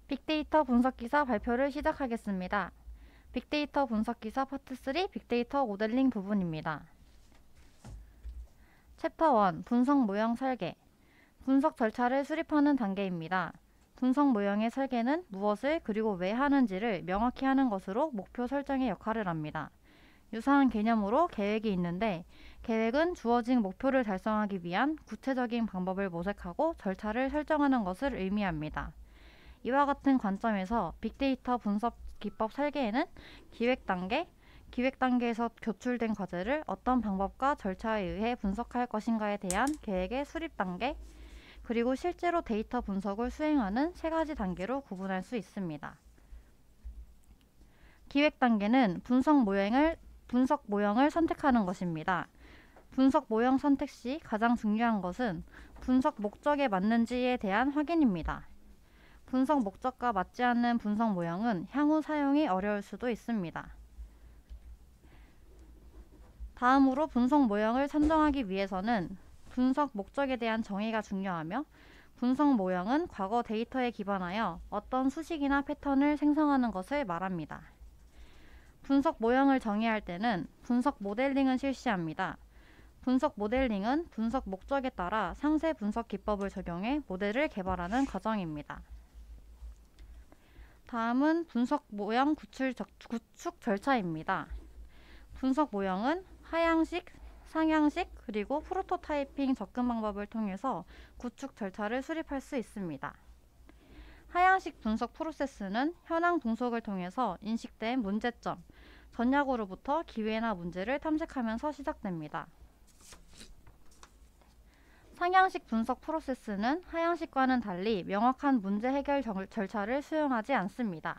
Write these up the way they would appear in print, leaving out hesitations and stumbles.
빅데이터 분석기사 발표를 시작하겠습니다. 빅데이터 분석기사 파트 3 빅데이터 모델링 부분입니다. 챕터 1 분석 모형 설계. 분석 절차를 수립하는 단계입니다. 분석 모형의 설계는 무엇을 그리고 왜 하는지를 명확히 하는 것으로 목표 설정의 역할을 합니다. 유사한 개념으로 계획이 있는데, 계획은 주어진 목표를 달성하기 위한 구체적인 방법을 모색하고 절차를 설정하는 것을 의미합니다. 이와 같은 관점에서 빅데이터 분석 기법 설계에는 기획 단계에서 교출된 과제를 어떤 방법과 절차에 의해 분석할 것인가에 대한 계획의 수립 단계, 그리고 실제로 데이터 분석을 수행하는 세 가지 단계로 구분할 수 있습니다. 기획 단계는 분석 모형을 선택하는 것입니다. 분석 모형 선택 시 가장 중요한 것은 분석 목적에 맞는지에 대한 확인입니다. 분석 목적과 맞지 않는 분석 모형은 향후 사용이 어려울 수도 있습니다. 다음으로 분석 모형을 선정하기 위해서는 분석 목적에 대한 정의가 중요하며, 분석 모형은 과거 데이터에 기반하여 어떤 수식이나 패턴을 생성하는 것을 말합니다. 분석 모형을 정의할 때는 분석 모델링을 실시합니다. 분석 모델링은 분석 목적에 따라 상세 분석 기법을 적용해 모델을 개발하는 과정입니다. 다음은 분석 모형 구축 절차입니다. 분석 모형은 하향식, 상향식, 그리고 프로토타이핑 접근 방법을 통해서 구축 절차를 수립할 수 있습니다. 하향식 분석 프로세스는 현황 분석을 통해서 인식된 문제점, 전략으로부터 기회나 문제를 탐색하면서 시작됩니다. 상향식 분석 프로세스는 하향식과는 달리 명확한 문제 해결 절차를 수용하지 않습니다.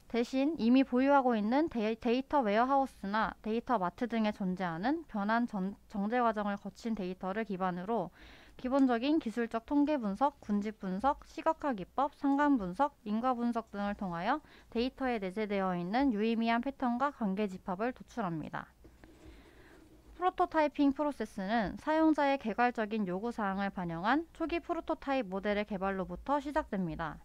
대신 이미 보유하고 있는 데이터 웨어하우스나 데이터 마트 등에 존재하는 변환 정제 과정을 거친 데이터를 기반으로 기본적인 기술적 통계 분석, 군집 분석, 시각화 기법, 상관 분석, 인과 분석 등을 통하여 데이터에 내재되어 있는 유의미한 패턴과 관계 집합을 도출합니다. 프로토타이핑 프로세스는 사용자의 개괄적인 요구사항을 반영한 초기 프로토타입 모델의 개발로부터 시작됩니다.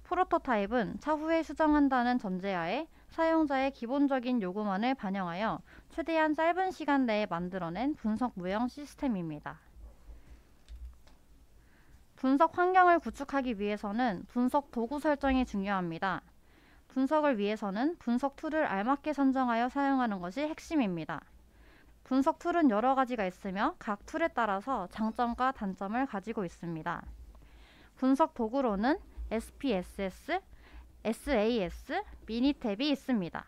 프로토타입은 차후에 수정한다는 전제하에 사용자의 기본적인 요구만을 반영하여 최대한 짧은 시간 내에 만들어낸 분석 모형 시스템입니다. 분석 환경을 구축하기 위해서는 분석 도구 설정이 중요합니다. 분석을 위해서는 분석 툴을 알맞게 선정하여 사용하는 것이 핵심입니다. 분석 툴은 여러 가지가 있으며 각 툴에 따라서 장점과 단점을 가지고 있습니다. 분석 도구로는 SPSS, SAS, 미니탭이 있습니다.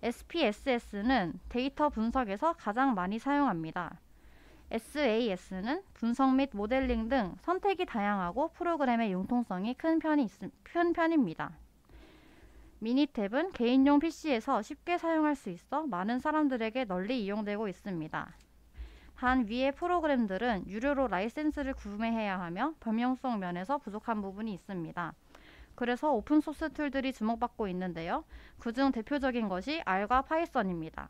SPSS는 데이터 분석에서 가장 많이 사용합니다. SAS는 분석 및 모델링 등 선택이 다양하고 프로그램의 융통성이 큰 편입니다. 미니탭은 개인용 PC에서 쉽게 사용할 수 있어 많은 사람들에게 널리 이용되고 있습니다. 단 위의 프로그램들은 유료로 라이센스를 구매해야 하며 범용성 면에서 부족한 부분이 있습니다. 그래서 오픈소스 툴들이 주목받고 있는데요. 그중 대표적인 것이 R과 파이썬입니다.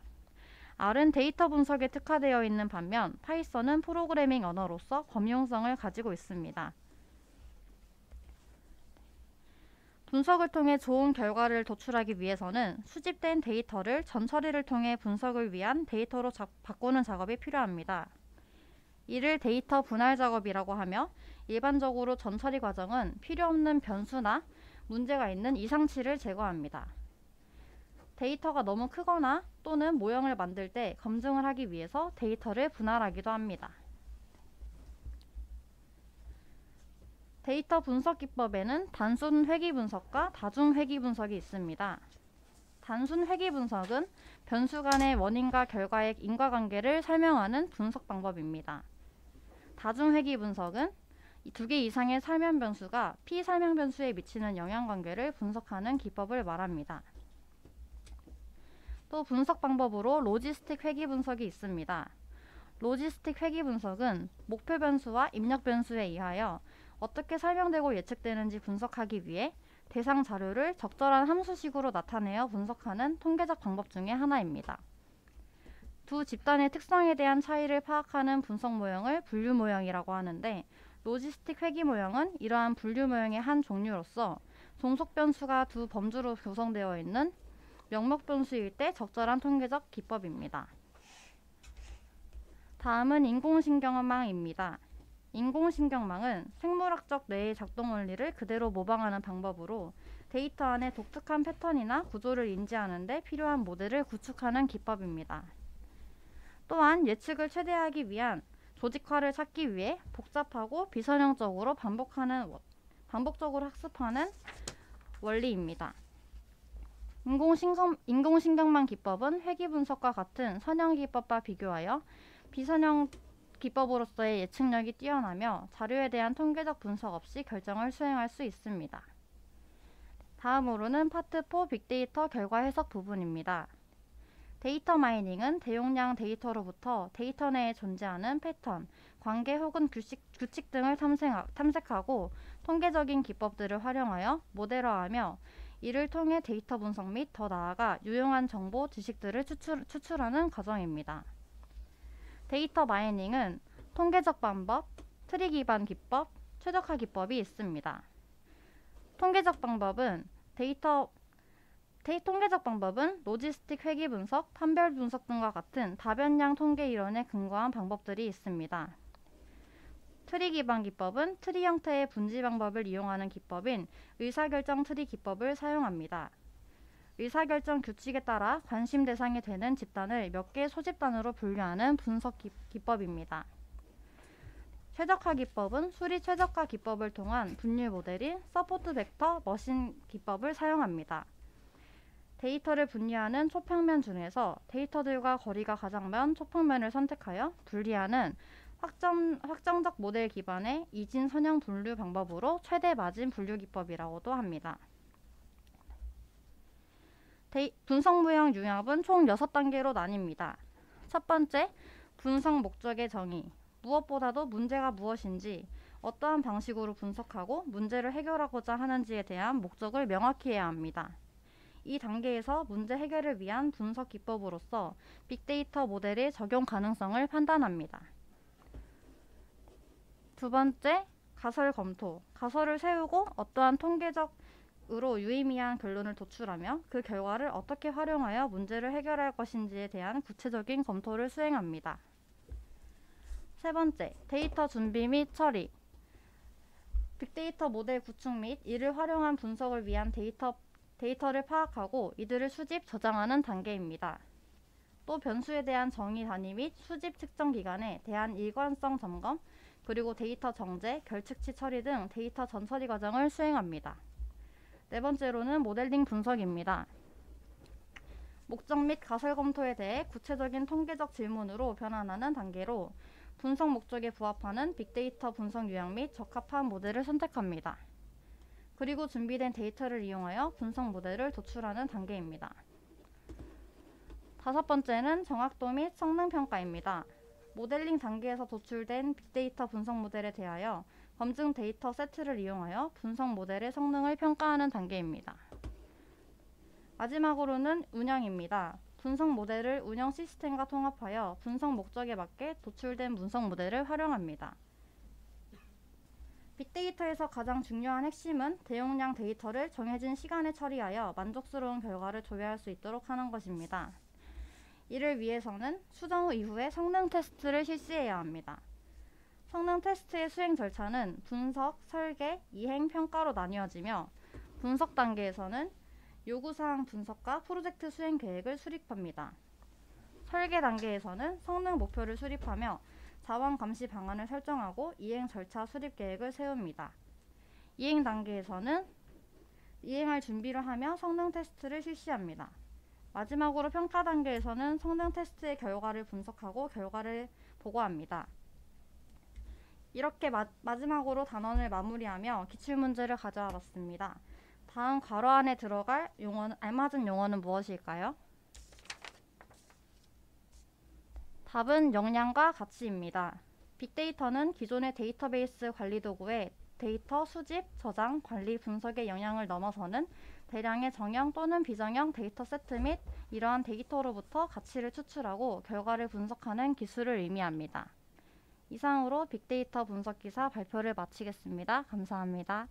R은 데이터 분석에 특화되어 있는 반면 파이썬은 프로그래밍 언어로서 범용성을 가지고 있습니다. 분석을 통해 좋은 결과를 도출하기 위해서는 수집된 데이터를 전처리를 통해 분석을 위한 데이터로 바꾸는 작업이 필요합니다. 이를 데이터 분할 작업이라고 하며, 일반적으로 전처리 과정은 필요없는 변수나 문제가 있는 이상치를 제거합니다. 데이터가 너무 크거나 또는 모형을 만들 때 검증을 하기 위해서 데이터를 분할하기도 합니다. 데이터 분석 기법에는 단순 회귀 분석과 다중 회귀 분석이 있습니다. 단순 회귀 분석은 변수 간의 원인과 결과의 인과관계를 설명하는 분석 방법입니다. 다중 회귀 분석은 두 개 이상의 설명 변수가 피설명 변수에 미치는 영향관계를 분석하는 기법을 말합니다. 또 분석 방법으로 로지스틱 회귀 분석이 있습니다. 로지스틱 회귀 분석은 목표 변수와 입력 변수에 의하여 어떻게 설명되고 예측되는지 분석하기 위해 대상 자료를 적절한 함수식으로 나타내어 분석하는 통계적 방법 중의 하나입니다. 두 집단의 특성에 대한 차이를 파악하는 분석 모형을 분류 모형이라고 하는데, 로지스틱 회귀 모형은 이러한 분류 모형의 한 종류로서 종속 변수가 두 범주로 구성되어 있는 명목 변수일 때 적절한 통계적 기법입니다. 다음은 인공신경망입니다. 인공신경망은 생물학적 뇌의 작동 원리를 그대로 모방하는 방법으로 데이터 안에 독특한 패턴이나 구조를 인지하는 데 필요한 모델을 구축하는 기법입니다. 또한 예측을 최대화하기 위한 조직화를 찾기 위해 복잡하고 비선형적으로 반복적으로 학습하는 원리입니다. 인공신경망 기법은 회귀 분석과 같은 선형 기법과 비교하여 비선형 기법으로서의 예측력이 뛰어나며 자료에 대한 통계적 분석 없이 결정을 수행할 수 있습니다. 다음으로는 파트 4 빅데이터 결과 해석 부분입니다. 데이터 마이닝은 대용량 데이터로부터 데이터 내에 존재하는 패턴, 관계 혹은 규칙 등을 탐색하고 통계적인 기법들을 활용하여 모델화하며 이를 통해 데이터 분석 및 더 나아가 유용한 정보, 지식들을 추출하는 과정입니다. 데이터 마이닝은 통계적 방법, 트리 기반 기법, 최적화 기법이 있습니다. 통계적 방법은 로지스틱 회귀 분석, 판별 분석 등과 같은 다변량 통계 이론에 근거한 방법들이 있습니다. 트리 기반 기법은 트리 형태의 분지 방법을 이용하는 기법인 의사결정 트리 기법을 사용합니다. 의사결정 규칙에 따라 관심 대상이 되는 집단을 몇 개의 소집단으로 분류하는 분석 기법입니다. 최적화 기법은 수리 최적화 기법을 통한 분류 모델인 서포트 벡터 머신 기법을 사용합니다. 데이터를 분류하는 초평면 중에서 데이터들과 거리가 가장 먼 초평면을 선택하여 분리하는 확정적 모델 기반의 이진 선형 분류 방법으로 최대 마진 분류 기법이라고도 합니다. 분석 모형 융합은 총 6단계로 나뉩니다. 첫 번째, 분석 목적의 정의. 무엇보다도 문제가 무엇인지, 어떠한 방식으로 분석하고 문제를 해결하고자 하는지에 대한 목적을 명확히 해야 합니다. 이 단계에서 문제 해결을 위한 분석 기법으로서 빅데이터 모델의 적용 가능성을 판단합니다. 두 번째, 가설 검토. 가설을 세우고 어떠한 통계적으로 유의미한 결론을 도출하며 그 결과를 어떻게 활용하여 문제를 해결할 것인지에 대한 구체적인 검토를 수행합니다. 세 번째, 데이터 준비 및 처리. 빅데이터 모델 구축 및 이를 활용한 분석을 위한 데이터를 파악하고 이들을 수집, 저장하는 단계입니다. 또 변수에 대한 정의 단위 및 수집 측정 기간에 대한 일관성 점검, 그리고 데이터 정제, 결측치 처리 등 데이터 전처리 과정을 수행합니다. 네 번째로는 모델링 분석입니다. 목적 및 가설 검토에 대해 구체적인 통계적 질문으로 변환하는 단계로 분석 목적에 부합하는 빅데이터 분석 유형 및 적합한 모델을 선택합니다. 그리고 준비된 데이터를 이용하여 분석 모델을 도출하는 단계입니다. 다섯 번째는 정확도 및 성능 평가입니다. 모델링 단계에서 도출된 빅데이터 분석 모델에 대하여 검증 데이터 세트를 이용하여 분석 모델의 성능을 평가하는 단계입니다. 마지막으로는 운영입니다. 분석 모델을 운영 시스템과 통합하여 분석 목적에 맞게 도출된 분석 모델을 활용합니다. 빅데이터에서 가장 중요한 핵심은 대용량 데이터를 정해진 시간에 처리하여 만족스러운 결과를 조회할 수 있도록 하는 것입니다. 이를 위해서는 수정 후 이후에 성능 테스트를 실시해야 합니다. 성능 테스트의 수행 절차는 분석, 설계, 이행, 평가로 나뉘어지며 분석 단계에서는 요구사항 분석과 프로젝트 수행 계획을 수립합니다. 설계 단계에서는 성능 목표를 수립하며 자원 감시 방안을 설정하고 이행 절차 수립 계획을 세웁니다. 이행 단계에서는 이행할 준비를 하며 성능 테스트를 실시합니다. 마지막으로 평가 단계에서는 성능 테스트의 결과를 분석하고 결과를 보고합니다. 이렇게 마지막으로 단원을 마무리하며 기출문제를 가져와 봤습니다. 다음 괄호 안에 들어갈 알맞은 용어는 무엇일까요? 답은 역량과 가치입니다. 빅데이터는 기존의 데이터베이스 관리 도구의 데이터 수집, 저장, 관리, 분석의 영역을 넘어서는 대량의 정형 또는 비정형 데이터 세트 및 이러한 데이터로부터 가치를 추출하고 결과를 분석하는 기술을 의미합니다. 이상으로 빅데이터 분석 기사 발표를 마치겠습니다. 감사합니다.